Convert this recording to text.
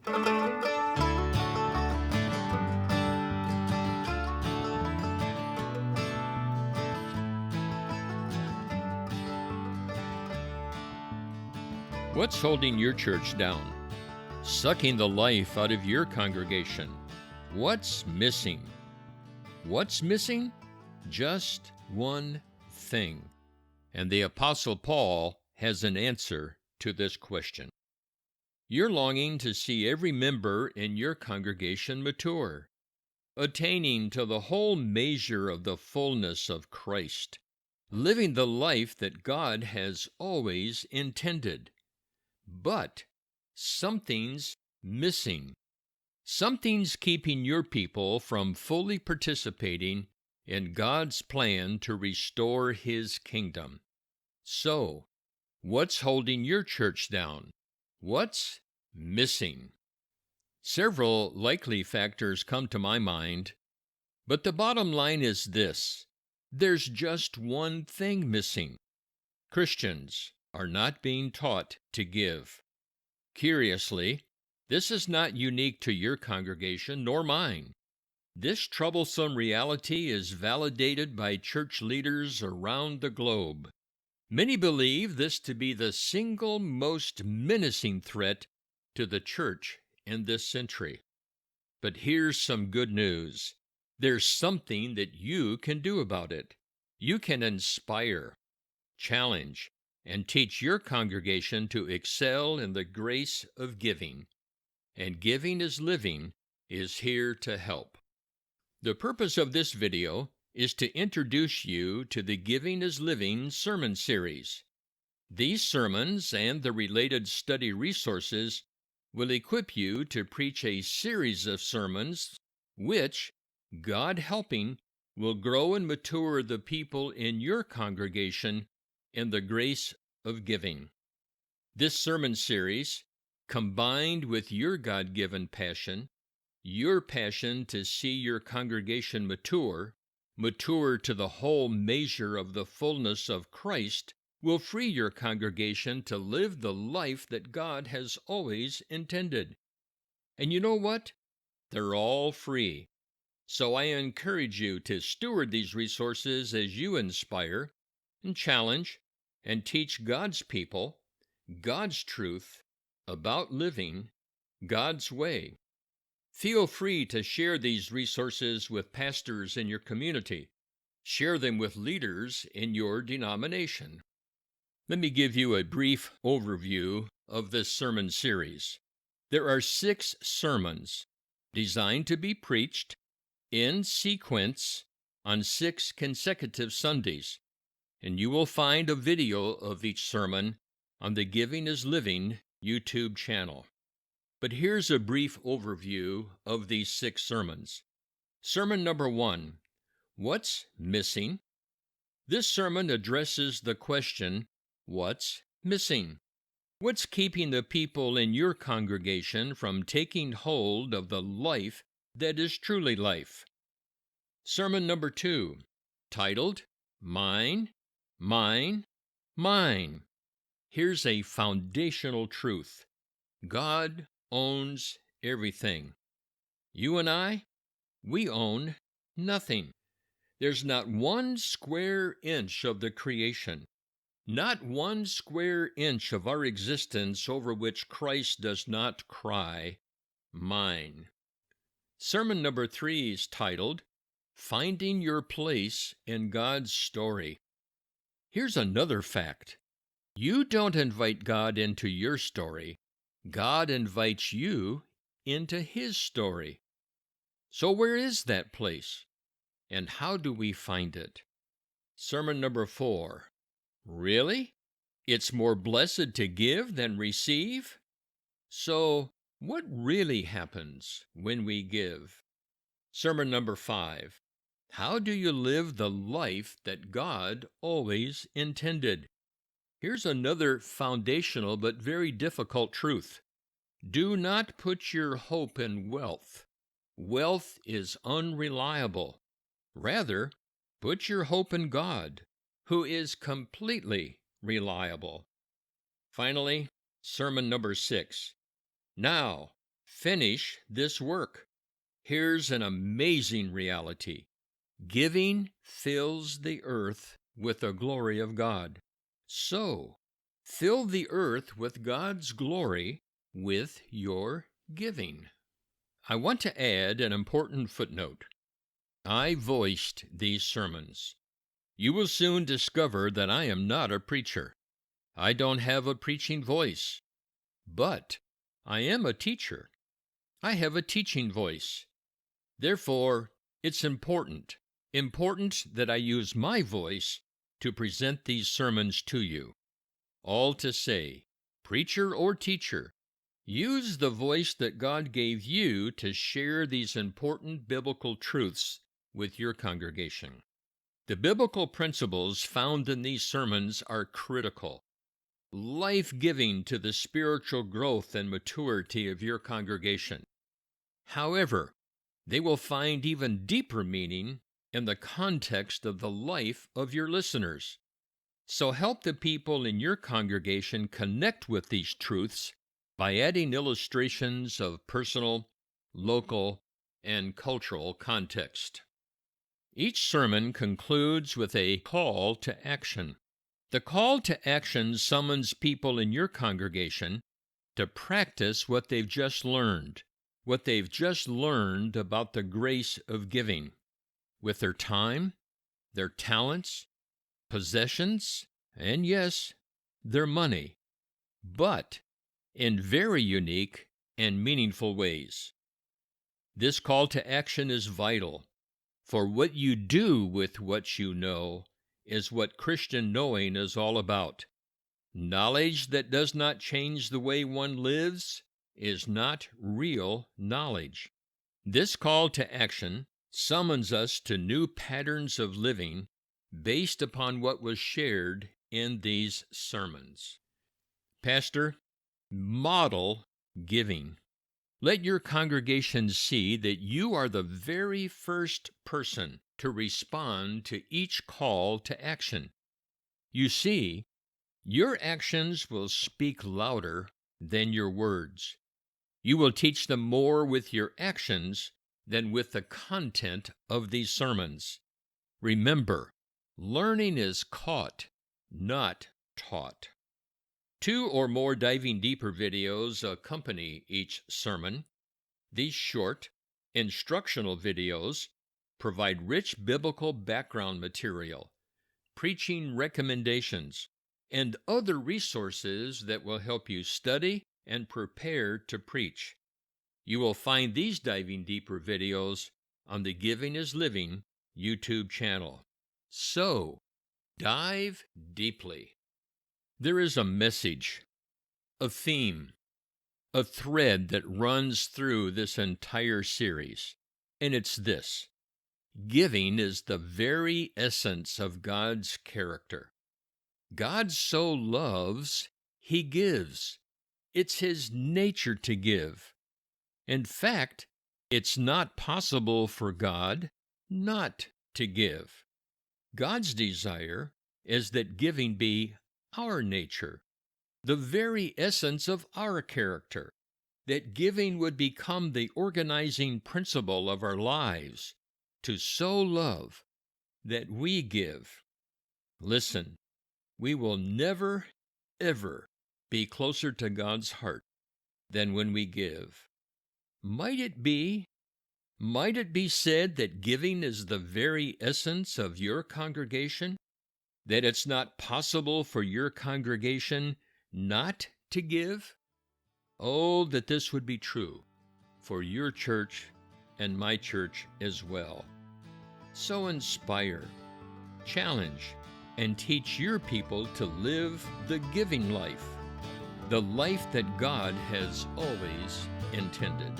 What's holding your church down? Sucking the life out of your congregation? What's missing? What's missing? Just one thing. And the Apostle Paul has an answer to this question. You're longing to see every member in your congregation mature, attaining to the whole measure of the fullness of Christ, living the life that God has always intended. But something's missing. Something's keeping your people from fully participating in God's plan to restore His kingdom. So, what's holding your church down? What's missing? Several likely factors come to my mind, but the bottom line is this: there's just one thing missing. Christians are not being taught to give. Curiously, this is not unique to your congregation nor mine. This troublesome reality is validated by church leaders around the globe. Many believe this to be the single most menacing threat to the church in this century. But here's some good news. There's something that you can do about it. You can inspire, challenge, and teach your congregation to excel in the grace of giving. And Giving is Living is here to help. The purpose of this video is to introduce you to the Giving is Living sermon series. These sermons and the related study resources will equip you to preach a series of sermons which, God helping, will grow and mature the people in your congregation in the grace of giving. This sermon series, combined with your God-given passion, your passion to see your congregation mature to the whole measure of the fullness of Christ, will free your congregation to live the life that God has always intended. And you know what? They're all free. So I encourage you to steward these resources as you inspire and challenge and teach God's people God's truth about living God's way. Feel free to share these resources with pastors in your community. Share them with leaders in your denomination. Let me give you a brief overview of this sermon series. There are 6 sermons designed to be preached in sequence on 6 consecutive Sundays, and you will find a video of each sermon on the Giving is Living YouTube channel. But here's a brief overview of these 6 sermons. Sermon number 1, What's Missing? This sermon addresses the question, what's missing? What's keeping the people in your congregation from taking hold of the life that is truly life? Sermon number 2, titled, Mine, Mine, Mine. Here's a foundational truth. God owns everything. You and I, we own nothing. There's not 1 square inch of the creation, not 1 square inch of our existence over which Christ does not cry, mine. Sermon number 3 is titled, Finding Your Place in God's Story. Here's another fact. You don't invite God into your story. God invites you into His story. So where is that place? And how do we find it? Sermon number 4. Really? It's more blessed to give than receive? So what really happens when we give? Sermon number 5. How do you live the life that God always intended? Here's another foundational but very difficult truth. Do not put your hope in wealth. Wealth is unreliable. Rather, put your hope in God, who is completely reliable. Finally, sermon number 6. Now, Finish this work. Here's an amazing reality. Giving fills the earth with the glory of God. So, fill the earth with God's glory with your giving. I want to add an important footnote. I voiced these sermons. You will soon discover that I am not a preacher. I don't have a preaching voice. But I am a teacher. I have a teaching voice. Therefore, it's important that I use my voice to present these sermons to you. All to say, preacher or teacher, use the voice that God gave you to share these important biblical truths with your congregation. The biblical principles found in these sermons are critical, life-giving to the spiritual growth and maturity of your congregation. However, they will find even deeper meaning in the context of the life of your listeners. So help the people in your congregation connect with these truths by adding illustrations of personal, local, and cultural context. Each sermon concludes with a call to action. The call to action summons people in your congregation to practice what they've just learned about the grace of giving, with their time, their talents, possessions, and yes, their money, but in very unique and meaningful ways. This call to action is vital, for what you do with what you know is what Christian knowing is all about. Knowledge that does not change the way one lives is not real knowledge. This call to action summons us to new patterns of living based upon what was shared in these sermons. Pastor, model giving. Let your congregation see that you are the very first person to respond to each call to action. You see, your actions will speak louder than your words. You will teach them more with your actions than with the content of these sermons. Remember, learning is caught, not taught. 2 or more diving deeper videos accompany each sermon. These short, instructional videos provide rich biblical background material, preaching recommendations, and other resources that will help you study and prepare to preach. You will find these diving deeper videos on the Giving is Living YouTube channel. So, dive deeply. There is a message, a theme, a thread that runs through this entire series, and it's this: giving is the very essence of God's character. God so loves, He gives. It's His nature to give. In fact, it's not possible for God not to give. God's desire is that giving be our nature, the very essence of our character, that giving would become the organizing principle of our lives, to so love that we give. Listen, we will never, ever be closer to God's heart than when we give. Might it be said that giving is the very essence of your congregation? That it's not possible for your congregation not to give? Oh, that this would be true for your church and my church as well. So inspire, challenge, and teach your people to live the giving life, the life that God has always intended.